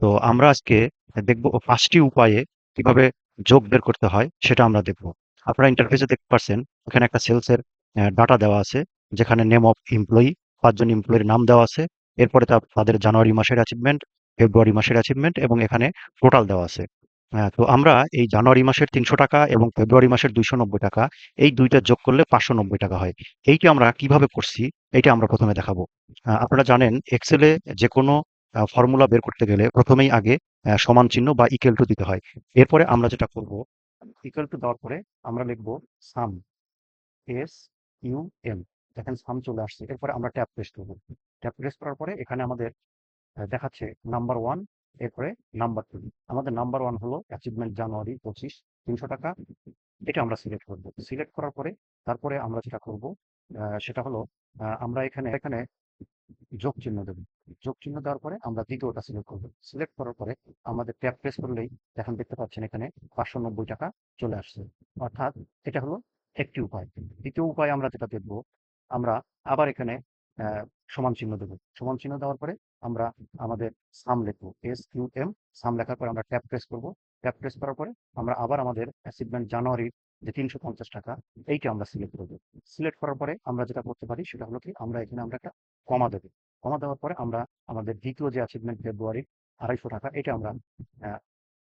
তো আমরা আজকে দেখব ৫টি উপায়ে কিভাবে যোগ বের করতে হয় সেটা আমরা দেখব। আপনারা ইন্টারফেসে দেখতে পাচ্ছেন এখানে একটা সেলসের ডাটা দেওয়া আছে, যেখানে নেম অফ এমপ্লয়ি ৫ জন এমপ্লয়ির নাম দেওয়া আছে। এরপরে তাদের জানুয়ারি মাসের অ্যাচিভমেন্ট, ফেব্রুয়ারি মাসের অ্যাচিভমেন্ট এবং এখানে টোটাল দেওয়া আছে। তো আমরা এই জানুয়ারি মাসের ৳৩০০ এবং ফেব্রুয়ারি মাসের ৳২৯০ এই ২ টা যোগ করলে ৳৫৯০ হয়। এইটা আমরা কিভাবে করছি এইটা আমরা ১ম এ দেখাবো। আপনারা জানেন এক্সেলে যেকোনো ফর্মুলা বের করতে গেলে ১ম এই আগে সমান চিহ্ন বা ইকুয়াল টু দিতে হয়। এরপরে আমরা যেটা করব, ইকুয়াল টু দেওয়ার পরে আমরা লিখব সাম, SUM। দেখেন সাম চলে আসছে। এরপরে আমরা ট্যাব প্রেস করব। ট্যাব প্রেস করার পরে এখানে আমাদের দেখাচ্ছে নাম্বার 1, এরপরে নাম্বার 2। আমাদের নাম্বার 1 হলো অ্যাচিভমেন্ট জানুয়ারি 25, ৳৩০০। এটা আমরা সিলেক্ট করব। সিলেক্ট করার পরে তারপরে আমরা যেটা করব সেটা হলো আমরা এখানে যোগ চিহ্ন দেব। যোগ চিহ্ন দেওয়ার পরে আমরা দ্বিতীয়টা সিলেক্ট করব। সিলেক্ট করার পরে আমাদের ট্যাব প্রেস করলেই এখন দেখতে পাচ্ছেন এখানে ৳৫৯০ চলে আসছে। অর্থাৎ এটা হলো একটি উপায়। দ্বিতীয় উপায় আমরা যেটা দেখব, আমরা আবার এখানে অ্যা সমান চিহ্ন দেব। সমান চিহ্ন দেওয়ার পরে আমরা আমাদের সাম লিখব। SUM, সাম লেখার পরে আমরা ট্যাব প্রেস করব। ট্যাব প্রেস করার পরে আমরা আবার আমাদের অ্যাচিভমেন্ট জানুয়ারির যে ৳৩৫০ এইটা আমরা সিলেক্ট করব। সিলেক্ট করার পরে আমরা যেটা করতে পারি সেটা হলো কি, আমরা এখানে একটা কমা দেব। কমা দেওয়ার পরে আমরা আমাদের দ্বিতীয় যে অ্যাচিভমেন্ট ফেব্রুয়ারির ৳২৫০ এটা আমরা অ্যা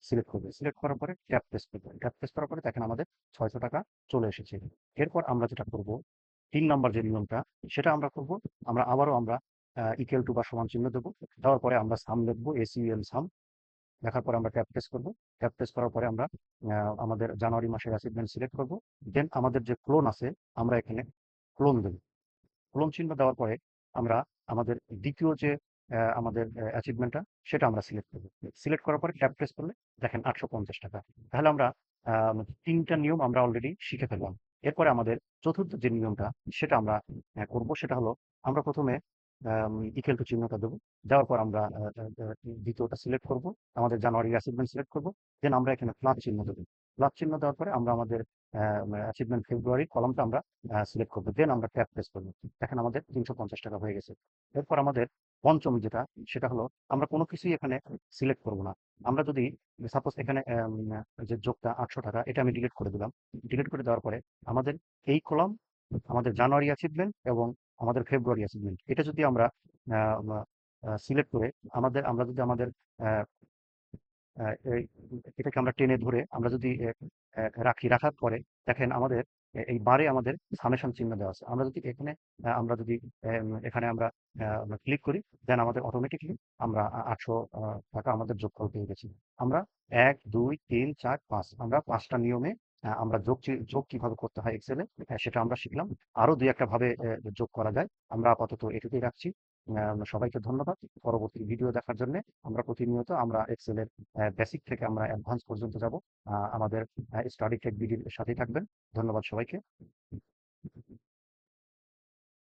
সিলেক্ট করব। সিলেক্ট করার পরে ট্যাব প্রেস করব। ট্যাব প্রেস করার পরে দেখেন আমাদের ৳৬০০ চলে এসেছে। এরপর আমরা যেটা করব, ৩ নাম্বার যে নিয়মটা সেটা আমরা করব। আমরা আবারও ইকুয়াল টু বা সমান চিহ্ন দেব। দেওয়ার পরে আমরা সাম লিখব, SUM সাম। দেখার পরে আমরা ট্যাব প্রেস করব। ট্যাব প্রেস করার পরে আমরা আমাদের জানুয়ারি মাসের অ্যাচিভমেন্ট সিলেক্ট করব। দেন আমাদের যে ক্লোন আছে আমরা এখানে ক্লোন দেব। ক্লোন চিহ্ন দেওয়ার পরে আমরা আমাদের দ্বিতীয় যে আমাদের অ্যাচিভমেন্টটা সেটা আমরা সিলেক্ট করব। সিলেক্ট করার পরে ট্যাব প্রেস করলে দেখেন ৳৮৫০। তাহলে আমরা ৩ টা নিয়ম আমরা অলরেডি শিখে ফেললাম। এরপরে আমাদের চতুর্থ যে নিয়মটা সেটা আমরা করব। সেটা হলো আমরা ১ম এ ইকুয়াল টু চিহ্নটা দেব। দেওয়ার পর আমরা দ্বিতীয়টা সিলেক্ট করব। আমাদের জানুয়ারির অ্যাচিভমেন্ট সিলেক্ট করব। দেন আমরা এখানে প্লাস চিহ্ন দেব। প্লাস চিহ্ন দেওয়ার পরে আমরা আমাদের অ্যাচিভমেন্ট ফেব্রুয়ারি কলামটা আমরা সিলেক্ট করব। দেন আমরা ট্যাব প্রেস করব। দেখেন আমাদের ৳৩৫০ হয়ে গেছে। এরপর আমাদের পঞ্চম যেটা সেটা হলো আমরা কোনো কিছুই এখানে সিলেক্ট করব না। আমরা যদি সাপোজ এখানে যে যোগটা ৳৮০০ এটা আমি ডিলিট করে দিলাম। ডিলিট করে দেওয়ার পরে আমাদের এই কলাম, আমাদের জানুয়ারি অ্যাচিভমেন্ট এবং আমাদের ফেব্রুয়ারি অ্যাচিভমেন্ট এটা যদি আমরা আ মা সিলেক্ট করে আমরা যদি আমাদের অ্যা আ এই এটাকে আমরা টেনে ধরে আমরা যদি রাখার পরে দেখেন আমাদের এই বারে আমাদের সামেশন চিহ্ন দেওয়া আছে। আমরা যদি এখানে আমরা যদি এখানে আমরা ক্লিক করি, দেন আমাদের অটোমেটিক্যালি আমরা ৳৮০০ আমাদের যোগফল পেয়ে গেছি। আমরা ১, ২, ৩, ৪, ৫ আমরা ৫ টা নিয়মে আমরা যোগ কিভাবে করতে হয় এক্সেলে সেটা আমরা শিখলাম। আরো ২-১ টা ভাবে যোগ করা যায়। আমরা আপাতত এটুকুই রাখছি। সবাইকে ধন্যবাদ। পরবর্তী ভিডিও দেখার জন্যে আমরা প্রতিনিয়ত আমরা এক্সেলের বেসিক থেকে আমরা অ্যাডভান্স পর্যন্ত যাব। আমাদের স্টাডি টেক বিডির সাথেই থাকবেন। ধন্যবাদ সবাইকে।